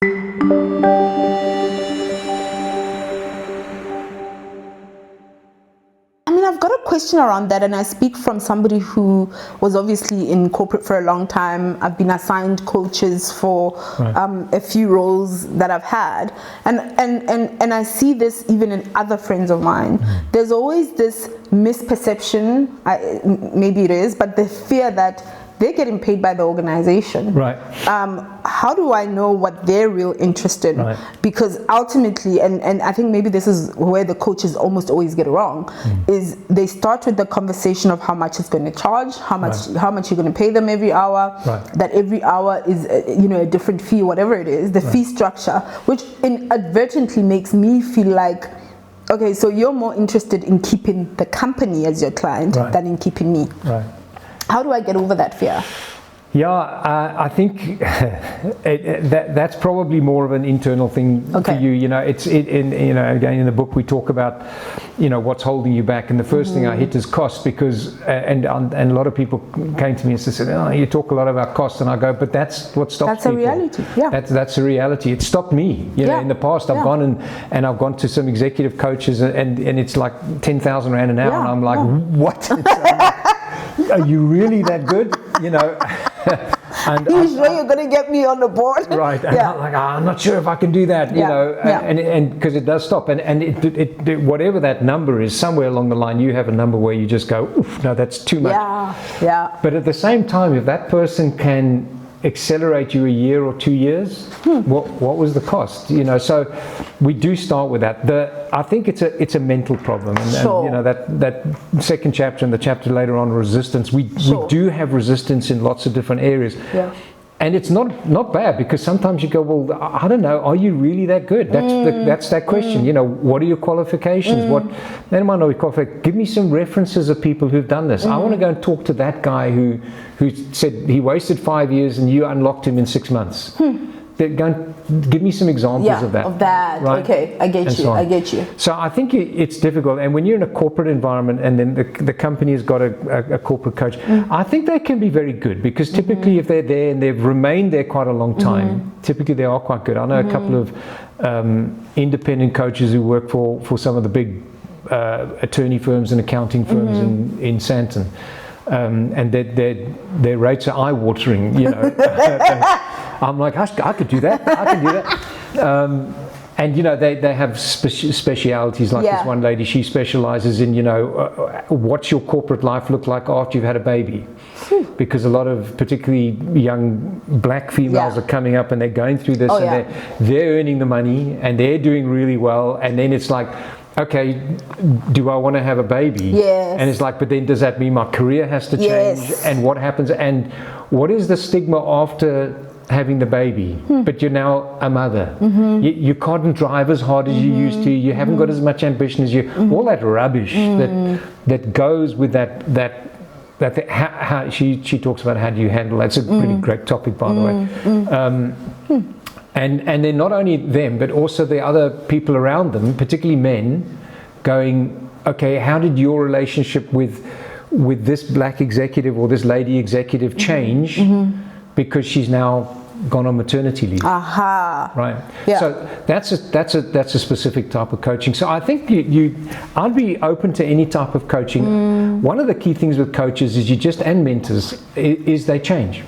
I've got a question around that, and I speak from somebody who was obviously in corporate for a long time. I've been assigned coaches for a few roles that I've had, and I see this even in other friends of mine. There's always this misperception, maybe it is, but the fear that they're getting paid by the organization. Right. How do I know what they're real interested in? Right. Because ultimately, and I think maybe this is where the coaches almost always get it wrong, is they start with the conversation of how much it's going to charge, how much you're going to pay them every hour, that every hour is a different fee, whatever it is, the fee structure, which inadvertently makes me feel like, okay, so you're more interested in keeping the company as your client than in keeping me. Right. How do I get over that fear? Yeah, I think that's probably more of an internal thing for you. Again, in the book we talk about, what's holding you back, and the first thing I hit is cost, because and a lot of people came to me and said, "Oh, you talk a lot about cost," and I go, "But that's what stops people." That's a reality. Yeah, that's a reality. It stopped me. In the past, I've gone and I've gone to some executive coaches, and it's like 10,000 rand an hour, and I'm like, "What? Are you really that good?" And you sure you're going to get me on the board? Right. And I'm not sure if I can do that, and because it does stop, and it whatever that number is, somewhere along the line you have a number where you just go, oof, no, that's too much. Yeah. But at the same time, if that person can accelerate you a year or 2 years, what was the cost? So we do start with that. I think it's a mental problem, and that second chapter and the chapter later on, resistance. We do have resistance in lots of different areas. And it's not bad, because sometimes you go, well, I don't know, are you really that good? That's that question. What are your qualifications? What they might not be qualified. Give me some references of people who've done this. I want to go and talk to that guy who said he wasted 5 years and you unlocked him in 6 months. Go and give me some examples of that. Right? Okay, I get you. So I think it's difficult, and when you're in a corporate environment and then the company has got a corporate coach, I think they can be very good, because typically if they're there and they've remained there quite a long time, typically they are quite good. I know a couple of independent coaches who work for some of the big attorney firms and accounting firms in Sandton. And their rates are eye-watering, I'm like, I could do that. I can do that. And they have specialities, like this one lady. She specializes in what's your corporate life look like after you've had a baby, because a lot of particularly young black females are coming up and they're going through this, and they're earning the money and they're doing really well, and then it's like, okay, do I want to have a baby? Yes. And it's like, but then does that mean my career has to change? And what happens? And what is the stigma after having the baby? But you're now a mother. You can't drive as hard as you used to. You haven't got as much ambition as you. All that rubbish that goes with that how she talks about how do you handle that. It's a really great topic, by the way. And then not only them, but also the other people around them, particularly men, going, okay, how did your relationship with this black executive or this lady executive change because she's now gone on maternity leave? Right. Yeah. So that's a specific type of coaching. So I think I'd be open to any type of coaching. One of the key things with coaches is and mentors is they change.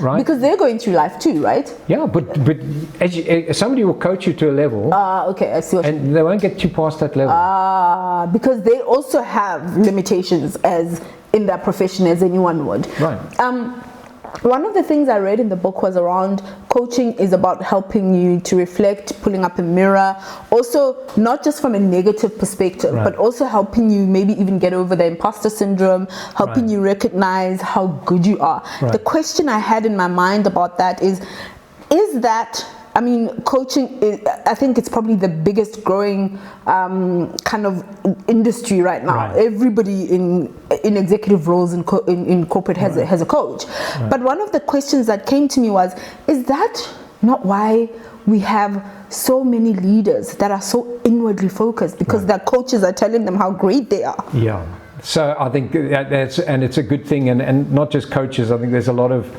Right? Because they're going through life too, right? Yeah, but somebody will coach you to a level. Okay, I see. And they won't get you past that level. Because they also have limitations as in their profession as anyone would. Right. One of the things I read in the book was around coaching is about helping you to reflect, pulling up a mirror, also not just from a negative perspective, but also helping you maybe even get over the imposter syndrome, helping you recognize how good you are. The question I had in my mind about that is that, I mean, coaching I think it's probably the biggest growing kind of industry right now. Everybody in executive roles in corporate has a coach. But one of the questions that came to me was, is that not why we have so many leaders that are so inwardly focused? Because their coaches are telling them how great they are. Yeah. So I think it's a good thing, and not just coaches. I think there's a lot of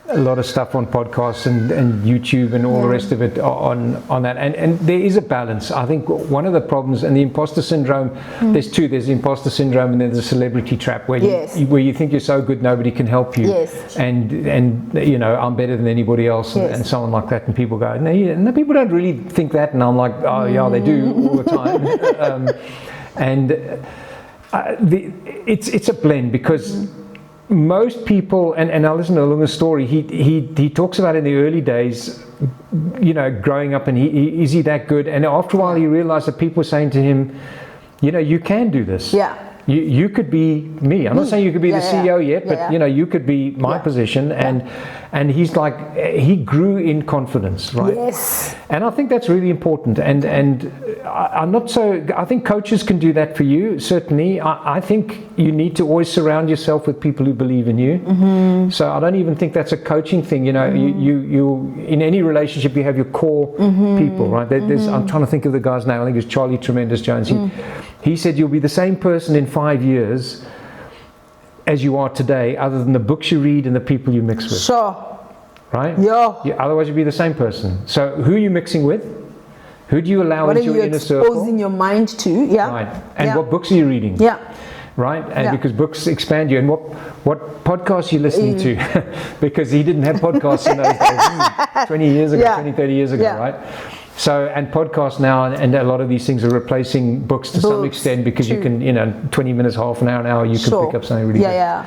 a lot of stuff on podcasts and YouTube and all the rest of it on that. And there is a balance. I think one of the problems, and the imposter syndrome, there's two. There's the imposter syndrome and then there's the celebrity trap where where you think you're so good nobody can help you. Yes. And you know, I'm better than anybody else and so on like that. And people go, no, people don't really think that. And I'm like, oh yeah, they do all the time. It's a blend because most people, and I listen to Lunga's story, he talks about in the early days, you know, growing up, and is he that good? And after a while he realized that people were saying to him, you know, you can do this. Yeah. You could be me. I'm not saying you could be the CEO yet, but you know, you could be my position. And he's like, he grew in confidence, right? Yes. And I think that's really important. And I'm not so. I think coaches can do that for you. Certainly, I think you need to always surround yourself with people who believe in you. So I don't even think that's a coaching thing. You know, you in any relationship you have your core people, right? There's I'm trying to think of the guy's name. I think it's Charlie Tremendous Jones. He said you'll be the same person in 5 years as you are today, other than the books you read and the people you mix with. Sure. Right? Yeah. Otherwise, you'll be the same person. So, who are you mixing with? Who do you allow into your inner circle? What are you exposing your mind to? Yeah. Right. And what books are you reading? Yeah. Right? And because books expand you. And what podcasts are you listening to? Because he didn't have podcasts in those days. 20 years ago, 20, 30 years ago, right? So, and podcasts now, and a lot of these things are replacing books to some extent because you can, 20 minutes, half an hour, you can pick up something really good.